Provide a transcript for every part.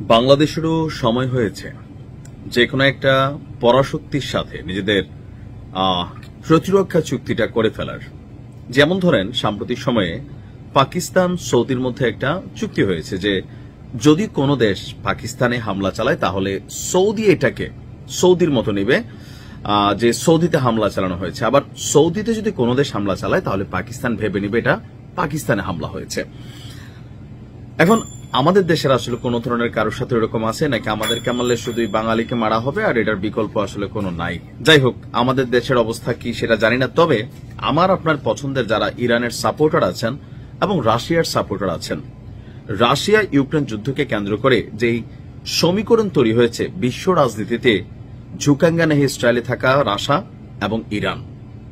বাংলাদেশেরও সময় হয়েছে যে কোনো একটা পরাশক্তির সাথে নিজেদের প্রতিরক্ষা চুক্তিটা করে ফেলার। যেমন ধরেন সাম্প্রতিক সময়ে পাকিস্তান সৌদির মধ্যে একটা চুক্তি হয়েছে যে যদি কোনো দেশ পাকিস্তানে হামলা চালায় তাহলে সৌদি এটাকে সৌদির মতো নেবে, যে সৌদিতে হামলা চালানো হয়েছে। আবার সৌদিতে যদি কোনো দেশ হামলা চালায় তাহলে পাকিস্তান ভেবে নিবে এটা পাকিস্তানে হামলা হয়েছে। এখন আমাদের দেশের আসলে কোন ধরনের কারোর সাথে এরকম আছে নাকি আমাদেরকে মারলে শুধুই বাঙালিকে মারা হবে আর এটার বিকল্প আসলে কোনো নাই। যাই হোক, আমাদের দেশের অবস্থা কি সেটা জানি না, তবে আমার আপনার পছন্দের যারা ইরানের সাপোর্টার আছেন এবং রাশিয়ার সাপোর্টার আছেন, রাশিয়া ইউক্রেন যুদ্ধকে কেন্দ্র করে যেই সমীকরণ তৈরি হয়েছে বিশ্ব রাজনীতিতে, ঝুকাঙ্গানাহি স্টাইলে থাকা রাশা এবং ইরান,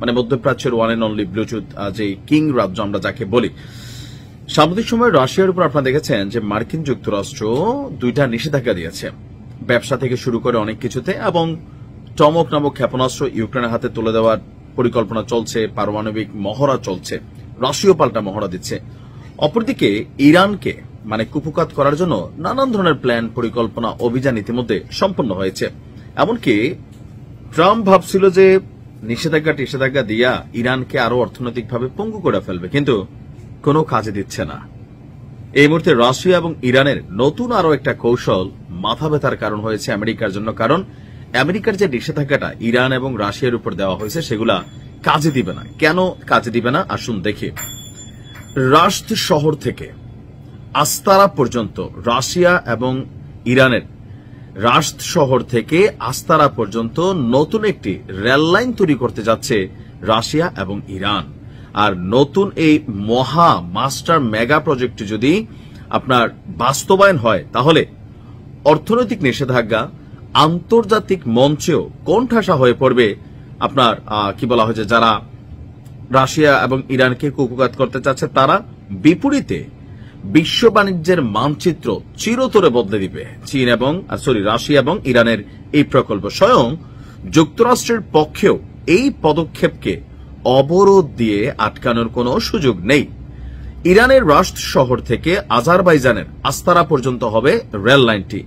মানে মধ্যপ্রাচ্যের ওয়ান এন্ড অনলি ব্লুটুথ যে কিং রাজ্য আমরা যাকে বলি। সাম্প্রতিক সময়ে রাশিয়ার উপর আপনারা দেখেছেন যে মার্কিন যুক্তরাষ্ট্র দুইটা নিষেধাজ্ঞা দিয়েছে, ব্যবসা থেকে শুরু করে অনেক কিছুতে, এবং টমক নামক ক্ষেপণাস্ত্র ইউক্রেনের হাতে তুলে দেওয়ার পরিকল্পনা চলছে, পারমাণবিক মহড়া চলছে, রাশিয়া পাল্টা মহড়া দিচ্ছে। অপরদিকে ইরানকে মানে কুপকাত করার জন্য নানান ধরনের প্ল্যান, পরিকল্পনা, অভিযান ইতিমধ্যে সম্পন্ন হয়েছে। এমনকি ট্রাম্প ভাবছিল যে নিষেধাজ্ঞা দিয়া ইরানকে আরো অর্থনৈতিকভাবে পঙ্গু করে ফেলবে, কিন্তু কোনো কাজে দিচ্ছে না। এই মুহূর্তে রাশিয়া এবং ইরানের নতুন আরো একটা কৌশল মাথা ব্যথার কারণ হয়েছে আমেরিকার জন্য, কারণ আমেরিকার যে নিষেধাজ্ঞাটা ইরান এবং রাশিয়ার উপর দেওয়া হয়েছে সেগুলা কাজে দিবে না। কেন কাজে দিবে না আসুন দেখি। রাশদ শহর থেকে আস্তারা পর্যন্ত, রাশিয়া এবং ইরানের রাশদ শহর থেকে আস্তারা পর্যন্ত নতুন একটি রেল লাইন তৈরি করতে যাচ্ছে রাশিয়া এবং ইরান। আর নতুন এই মহা মাস্টার মেগা প্রজেক্টটি যদি আপনার বাস্তবায়ন হয় তাহলে অর্থনৈতিক নিষেধাজ্ঞা আন্তর্জাতিক মঞ্চেও কোণঠাসা হয়ে পড়বে। আপনার কি বলা হয়েছে, যারা রাশিয়া এবং ইরানকে কুপকাত করতে চাচ্ছে তারা, বিপরীতে বিশ্ব বাণিজ্যের মানচিত্র চিরতরে বদলে দিবে রাশিয়া এবং ইরানের এই প্রকল্প। স্বয়ং যুক্তরাষ্ট্রের পক্ষেও এই পদক্ষেপকে অবরোধ দিয়ে আটকানোর কোনো সুযোগ নেই। ইরানের রাশদ শহর থেকে আজারবাইজানের আস্তারা পর্যন্ত হবে রেল লাইনটি।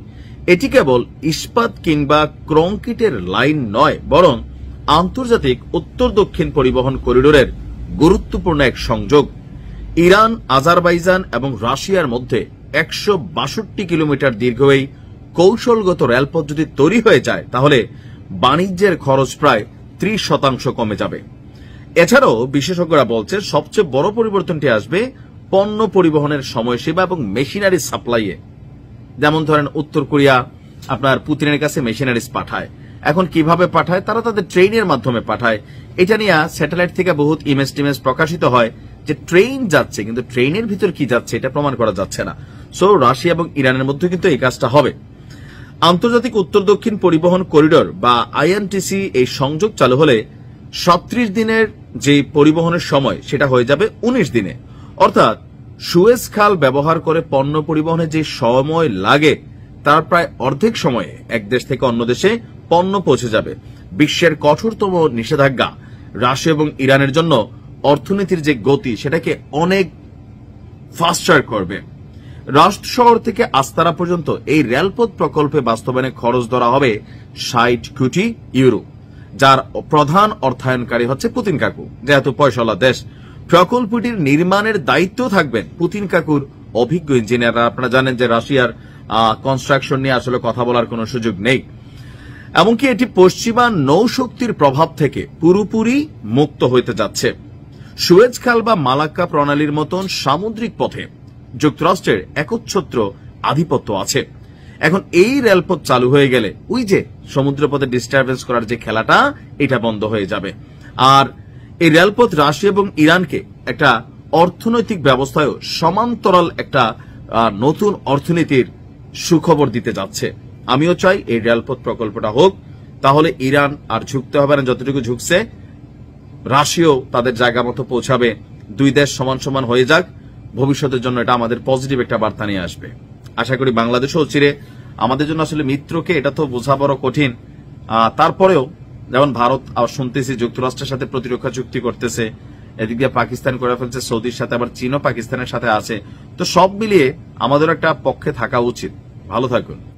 এটি কেবল ইস্পাত কিংবা কংক্রিটের লাইন নয়, বরং আন্তর্জাতিক উত্তর দক্ষিণ পরিবহন করিডোরের গুরুত্বপূর্ণ এক সংযোগ। ইরান, আজারবাইজান এবং রাশিয়ার মধ্যে 162 কিলোমিটার দীর্ঘ এই কৌশলগত রেলপথ যদি তৈরি হয়ে যায় তাহলে বাণিজ্যের খরচ প্রায় 30% কমে যাবে। এছাড়াও বিশেষজ্ঞরা বলছে সবচেয়ে বড় পরিবর্তনটি আসবে পণ্য পরিবহনের সময়সীমা এবং মেশিনারি সাপ্লাইয়ে। যেমন ধরেন উত্তর কোরিয়া আপনার পুতিনের কাছে মেশিনারিজ পাঠায়, এখন কিভাবে পাঠায়, তারা তাদের ট্রেনের মাধ্যমে পাঠায়। এটা নিয়ে স্যাটেলাইট থেকে বহুত ইমেজ টিমেজ প্রকাশিত হয় যে ট্রেন যাচ্ছে, কিন্তু ট্রেনের ভিতর কি যাচ্ছে এটা প্রমাণ করা যাচ্ছে না। সো রাশিয়া এবং ইরানের মধ্যে কিন্তু এই কাজটা হবে। আন্তর্জাতিক উত্তর দক্ষিণ পরিবহন করিডোর বা আইএনটিসি এই সংযোগ চালু হলে 37 দিনের যে পরিবহনের সময় সেটা হয়ে যাবে 19 দিনে। অর্থাৎ সুয়েজ খাল ব্যবহার করে পণ্য পরিবহনে যে সময় লাগে তার প্রায় অর্ধেক সময়ে এক দেশ থেকে অন্য দেশে পণ্য পৌঁছে যাবে। বিশ্বের কঠোরতম নিষেধাজ্ঞা রাশিয়া এবং ইরানের জন্য অর্থনীতির যে গতি সেটাকে অনেক ফাস্টার করবে। রাশদ শহর থেকে আস্তারা পর্যন্ত এই রেলপথ প্রকল্পে বাস্তবায়নে খরচ ধরা হবে 60 কোটি ইউরো, যার প্রধান অর্থায়নকারী হচ্ছে পুতিন কাকু, যেহেতু পয়সাওয়ালা দেশ। প্রকল্পটির নির্মাণের দায়িত্ব থাকবেন পুতিন কাকুর অভিজ্ঞ ইঞ্জিনিয়াররা। আপনারা জানেন যে রাশিয়ার কনস্ট্রাকশন নিয়ে আসলে কথা বলার কোনো সুযোগ নেই। এমনকি এটি পশ্চিমা নৌশক্তির প্রভাব থেকে পুরোপুরি মুক্ত হইতে যাচ্ছে। সুয়েজ খাল বা মালাক্কা প্রণালীর মতন সামুদ্রিক পথে যুক্তরাষ্ট্রের একচ্ছত্র আধিপত্য আছে। এখন এই রেলপথ চালু হয়ে গেলে ওই যে সমুদ্রপথে ডিস্টারবেন্স করার যে খেলাটা, এটা বন্ধ হয়ে যাবে। আর এই রেলপথ রাশিয়া এবং ইরানকে একটা অর্থনৈতিক ব্যবস্থায়ও সমান্তরাল একটা নতুন অর্থনীতির সুখবর দিতে যাচ্ছে। আমিও চাই এই রেলপথ প্রকল্পটা হোক, তাহলে ইরান আর ঝুঁকতে হবে না, যতটুকু ঝুঁকছে রাশিয়াও তাদের জায়গা মতো পৌঁছাবে। দুই দেশ সমান সমান হয়ে যাক, ভবিষ্যতের জন্য এটা আমাদের পজিটিভ একটা বার্তা নিয়ে আসবে। আশা করি বাংলাদেশও চিরে আমাদের জন্য আসলে মিত্রকে এটা তো বোঝা বড় কঠিন। তারপরেও যেমন ভারত শুনতেছি যুক্তরাষ্ট্রের সাথে প্রতিরক্ষা চুক্তি করতেছে, এদিক দিয়ে পাকিস্তান করে ফেলছে সৌদির সাথে, আবার চীনও পাকিস্তানের সাথে আছে। তো সব মিলিয়ে আমাদের একটা পক্ষে থাকা উচিত। ভালো থাকুন।